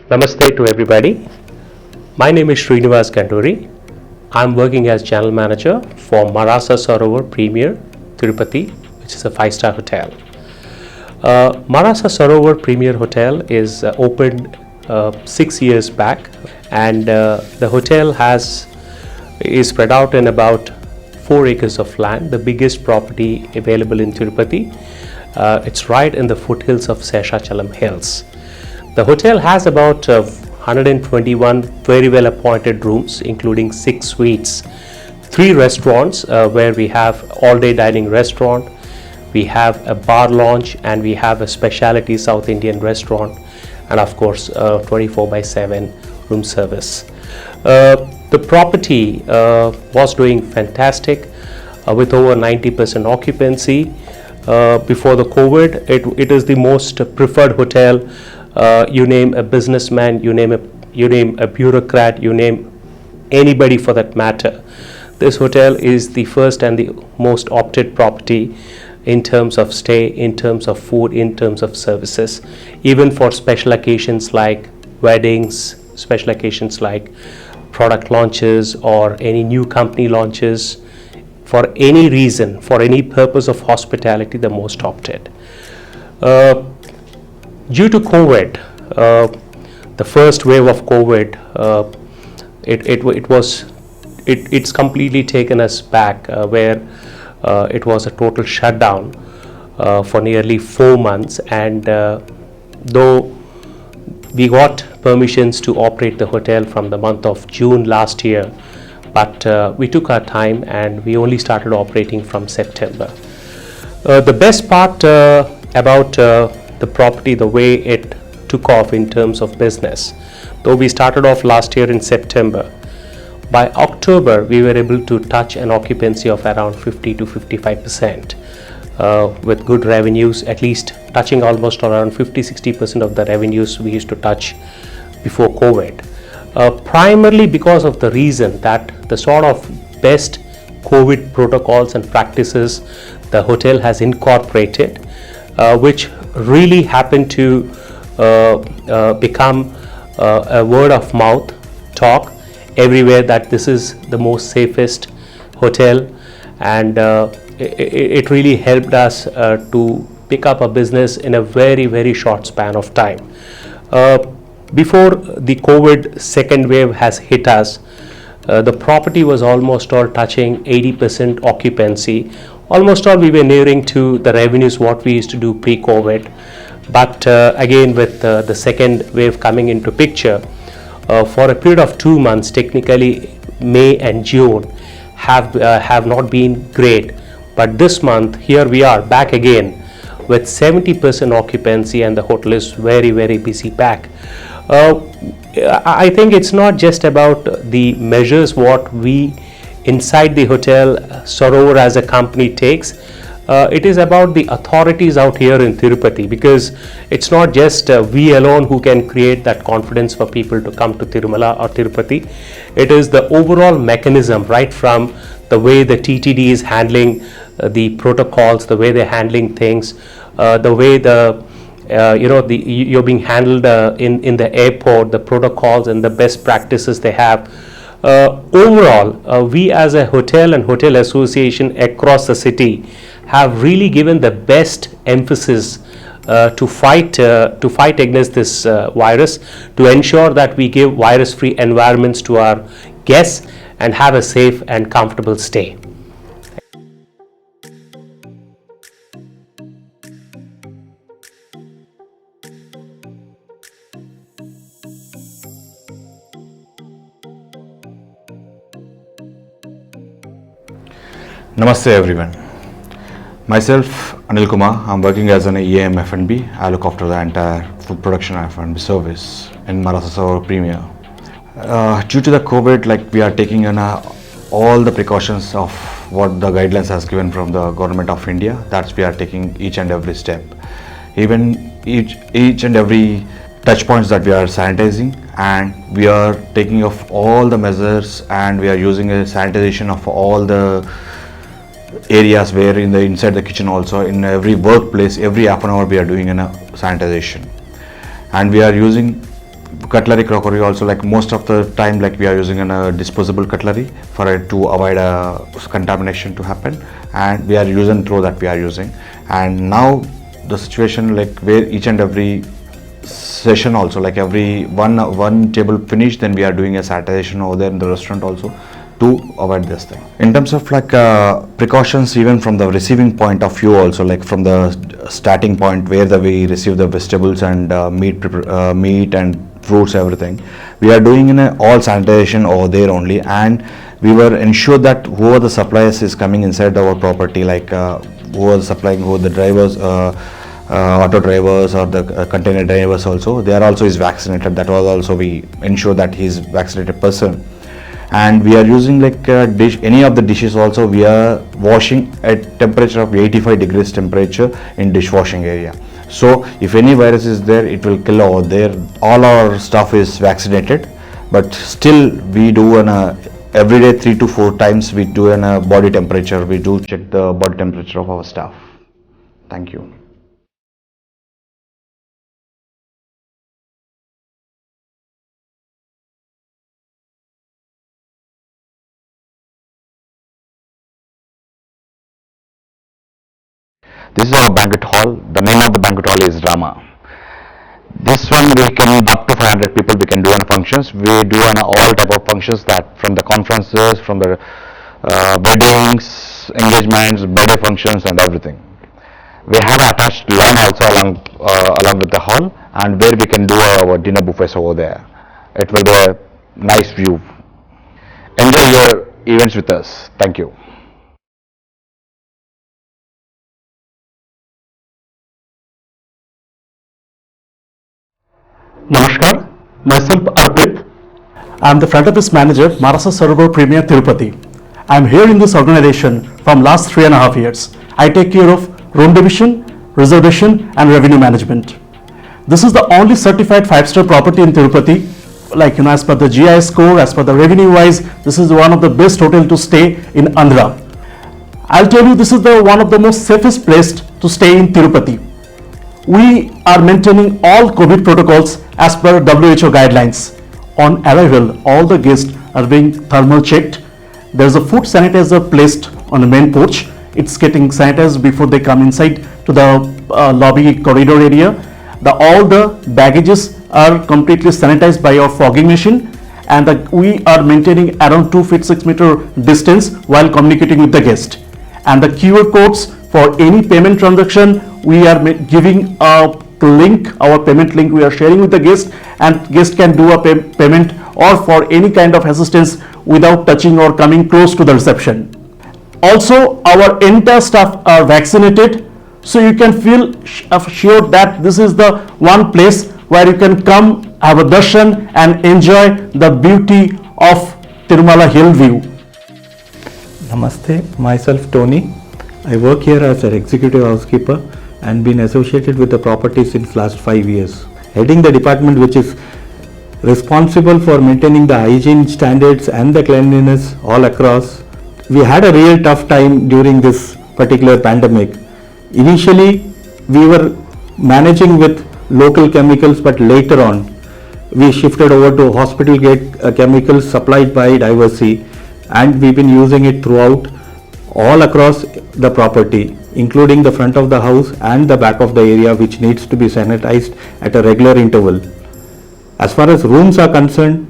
Namaste to everybody. My name is Srinivas Ganduri. I'm working as General Manager for Marasa Sarovar Premiere, Tirupati, which is a 5-star hotel. Marasa Sarovar Premiere Hotel is opened 6 years back, and the hotel is spread out in about 4 acres of land, the biggest property available in Tirupati. It's right in the foothills of Seshachalam Hills. The hotel has about 121 very well appointed rooms, including 6 suites, 3 restaurants where we have all-day dining restaurant, we have a bar lounge, and we have a specialty South Indian restaurant, and of course 24/7 room service. The property was doing fantastic with over 90% occupancy. Before the COVID, it is the most preferred hotel. You name a businessman, you name a bureaucrat, you name anybody for that matter. This hotel is the first and the most opted property in terms of stay, in terms of food, in terms of services, even for special occasions like weddings, special occasions like product launches or any new company launches. For any reason, for any purpose of hospitality, the most opted. Due to COVID, the first wave of COVID, it's completely taken us back, where it was a total shutdown for nearly 4 months, and though we got permissions to operate the hotel from the month of June last year, but we took our time and we only started operating from September. The best part about the property, the way it took off in terms of business, though we started off last year in September, by October we were able to touch an occupancy of around 50 to 55% with good revenues, at least touching almost around 50-60% of the revenues we used to touch before COVID. Primarily because of the reason that the sort of best COVID protocols and practices the hotel has incorporated, which really happened to become a word of mouth talk everywhere that this is the most safest hotel, and it really helped us to pick up a business in a very short span of time. Before the COVID second wave has hit us, the property was almost all touching 80% occupancy. Almost all we were nearing to the revenues what we used to do pre-COVID. But again, with the second wave coming into picture, for a period of 2 months, technically May and June have not been great. But this month, here we are back again with 70% occupancy, and the hotel is very busy back. I think it's not just about the measures what we inside the hotel Sarovar as a company takes. It is about the authorities out here in Tirupati, because it's not just we alone who can create that confidence for people to come to Tirumala or Tirupati. It is the overall mechanism, right from the way the TTD is handling the protocols, the way they're handling things, the way you're being handled in the airport, the protocols and the best practices they have. Overall, we as a hotel and hotel association across the city have really given the best emphasis to fight against this virus, to ensure that we give virus-free environments to our guests and have a safe and comfortable stay. Namaste everyone. Myself, Anil Kumar. I'm working as an EM F&B. I look after the entire food production F&B service in Marasa Sarovar Premiere. Due to the COVID, we are taking all the precautions of what the guidelines has given from the government of India. That's we are taking each and every step. Even each and every touch points that we are sanitizing, and we are taking off all the measures, and we are using a sanitization of all the areas where inside the kitchen, also in every workplace, every half an hour we are doing a sanitization, and we are using cutlery, crockery also, like most of the time, like we are using a disposable cutlery for it to avoid contamination to happen, and we are using through that we are using. And now the situation, like where each and every session also, like every one table finished, then we are doing a sanitization over there in the restaurant also to avoid this thing. In terms of like precautions, even from the receiving point of view also, like from the starting point where we receive the vegetables and meat and fruits, everything, we are doing in all sanitization over there only, and we were ensured that whoever the suppliers is coming inside our property, like who are supplying, who the drivers, auto drivers or the container drivers also, they are also is vaccinated. That was also we ensure that he is vaccinated person. And we are using like any of the dishes also, we are washing at temperature of 85 degrees temperature in dishwashing area. So if any virus is there, it will kill over there. All our stuff is vaccinated, but still we do every day 3 to 4 times we do a body temperature. We do check the body temperature of our staff. Thank you. This is our banquet hall. The name of the banquet hall is Rama. This one we can up to 500 people. We can do on functions. We do on all type of functions, that from the conferences, from the weddings, engagements, birthday functions, and everything. We have attached lawn also along with the hall, and where we can do our dinner buffets over there. It will be a nice view. Enjoy your events with us. Thank you. Namaskar, myself Arpit. I am the front office manager, Marasa Sarovar Premiere, Tirupati. I am here in this organization from last 3.5 years. I take care of room division, reservation and revenue management. This is the only certified 5-star property in Tirupati. Like, as per the GI score, as per the revenue wise, this is one of the best hotel to stay in Andhra. I'll tell you, this is one of the most safest place to stay in Tirupati. We are maintaining all COVID protocols as per WHO guidelines. On arrival, all the guests are being thermal checked. There's a foot sanitizer placed on the main porch. It's getting sanitized before they come inside to the lobby corridor area. All the baggages are completely sanitized by our fogging machine, and we are maintaining around 2 feet 6 meter distance while communicating with the guest. And the QR codes for any payment transaction, we are giving a link, our payment link we are sharing with the guest, and guest can do a payment or for any kind of assistance without touching or coming close to the reception. Also, our entire staff are vaccinated, so you can feel sure that this is the one place where you can come, have a darshan and enjoy the beauty of Tirumala Hill view. Namaste, myself Tony. I work here as an executive housekeeper and been associated with the property since last 5 years. Heading the department which is responsible for maintaining the hygiene standards and the cleanliness all across. We had a real tough time during this particular pandemic. Initially, we were managing with local chemicals, but later on, we shifted over to hospital grade chemicals supplied by Diversey, and we've been using it throughout all across the property, including the front of the house and the back of the area, which needs to be sanitized at a regular interval. As far as rooms are concerned,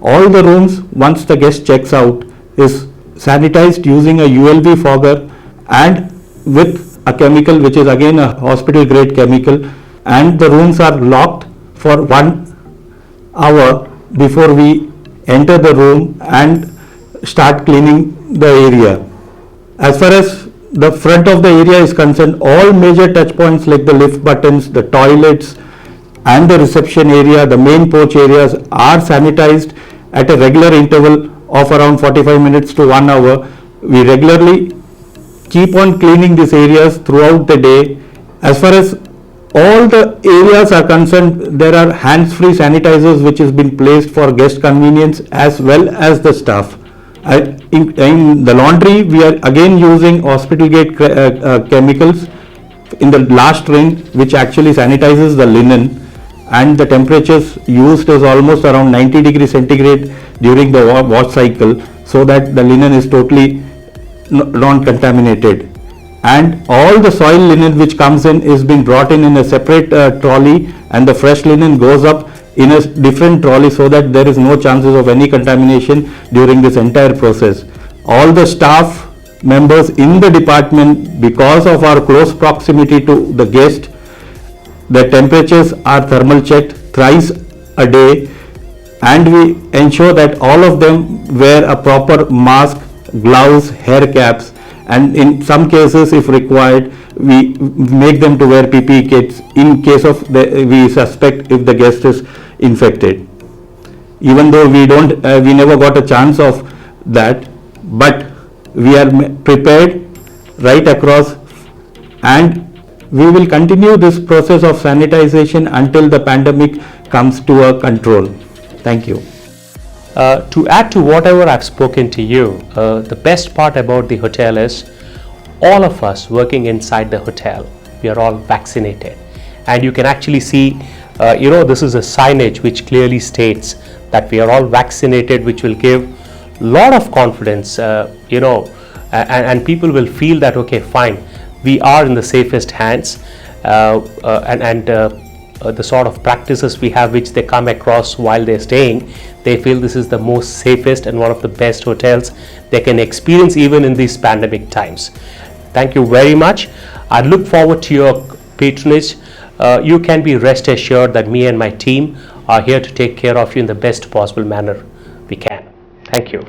all the rooms, once the guest checks out, is sanitized using a ULV fogger and with a chemical which is again a hospital grade chemical, and the rooms are locked for 1 hour before we enter the room and start cleaning the area. As far as the front of the area is concerned, all major touch points like the lift buttons, the toilets and the reception area, the main porch areas are sanitized at a regular interval of around 45 minutes to 1 hour. We regularly keep on cleaning these areas throughout the day. As far as all the areas are concerned, there are hands-free sanitizers which has been placed for guest convenience as well as the staff. In the laundry, we are again using hospital grade chemicals in the last ring, which actually sanitizes the linen, and the temperatures used is almost around 90 degrees centigrade during the wash cycle, so that the linen is totally non-contaminated. And all the soil linen which comes in is being brought in a separate trolley, and the fresh linen goes up in a different trolley, so that there is no chances of any contamination during this entire process. All the staff members in the department, because of our close proximity to the guest, the temperatures are thermal checked thrice a day, and we ensure that all of them wear a proper mask, gloves, hair caps, and in some cases, if required, we make them to wear PPE kits in case of we suspect if the guest is infected. Even though we never got a chance of that, but we are prepared right across, and we will continue this process of sanitization until the pandemic comes to a control. Thank you. To add to whatever I've spoken to you, the best part about the hotel is all of us working inside the hotel, we are all vaccinated, and you can actually see this is a signage which clearly states that we are all vaccinated, which will give lot of confidence, and people will feel that okay, fine, we are in the safest hands, and the sort of practices we have which they come across while they're staying, they feel this is the most safest and one of the best hotels they can experience even in these pandemic times. Thank you very much. I look forward to your patronage. You can be rest assured that me and my team are here to take care of you in the best possible manner we can. Thank you.